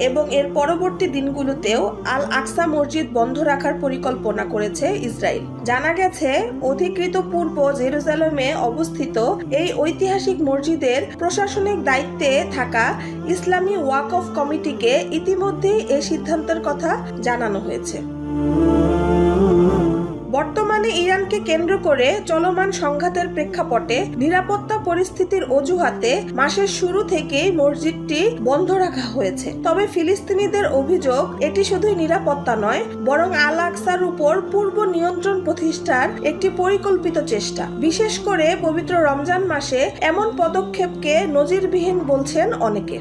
এবং এর পরবর্তী দিনগুলোতেও আল আকসা মসজিদ বন্ধ রাখার পরিকল্পনা করেছে ইসরায়েল। জানা গেছে, অধিকৃত পূর্ব জেরুজালেমে অবস্থিত এই ঐতিহাসিক মসজিদের প্রশাসনিক দায়িত্বে থাকা ইসলামী ওয়াকফ কমিটিকে ইতিমধ্যেই এই সিদ্ধান্তের কথা জানানো হয়েছে। বর্তমানে ইরানকে কেন্দ্র করে চলমান সংঘাতের প্রেক্ষাপটে নিরাপত্তা পরিস্থিতির অজুহাতে মাসের শুরু থেকেই মসজিদটি বন্ধ রাখা হয়েছে। তবে ফিলিস্তিনিদের অভিযোগ, এটি শুধুই নিরাপত্তা নয়, বরং আল আকসার উপর পূর্ব নিয়ন্ত্রণ প্রতিষ্ঠার একটি পরিকল্পিত চেষ্টা। বিশেষ করে পবিত্র রমজান মাসে এমন পদক্ষেপকে নজিরবিহীন বলছেন অনেকে।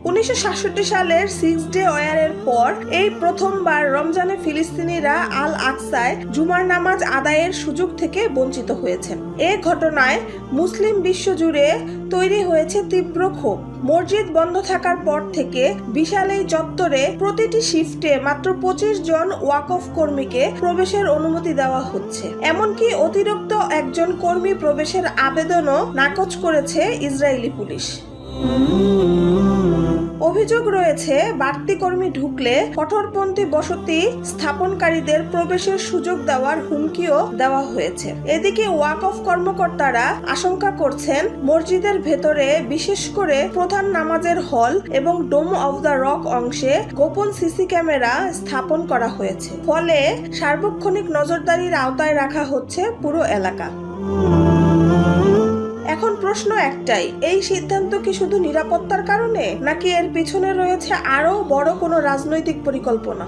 1967 সালের 6 ডে ওয়ারের পর এই প্রথমবার রমজানে ফিলিস্তিনিরা আল আকসায় জুমার নামাজ আদায়ের সুযোগ থেকে বঞ্চিত হয়েছেন। এই ঘটনায় মুসলিম বিশ্ব জুড়ে তৈরি হয়েছে তীব্র ক্ষোভ। মসজিদ বন্ধ থাকার পর থেকে বিশাল এই চত্বরে প্রতিটি শিফটে মাত্র 25 জন ওয়াকফ কর্মীকে প্রবেশের অনুমতি দেওয়া হচ্ছে। এমনকি অতিরিক্ত একজন কর্মী প্রবেশের আবেদনও নাকচ করেছে ইসরায়েলি পুলিশ। অভিযোগ রয়েছে, বাড়তি কর্মী ঢুকলে কঠোরপন্থী বসতি স্থাপনকারীদের প্রবেশের সুযোগ দেওয়ার হুমকিও দেওয়া হয়েছে। এদিকে ওয়াকফ কর্মকর্তারা আশঙ্কা করছেন, মসজিদের ভেতরে বিশেষ করে প্রধান নামাজের হল এবং ডোম অব দ্য রক অংশে গোপন সিসি ক্যামেরা স্থাপন করা হয়েছে। ফলে সার্বক্ষণিক নজরদারির আওতায় রাখা হচ্ছে পুরো এলাকা। এখন প্রশ্ন একটাই, এই সিদ্ধান্ত কি শুধু নিরাপত্তার কারণে, নাকি এর পিছনে রয়েছে আরো বড় কোনো রাজনৈতিক পরিকল্পনা?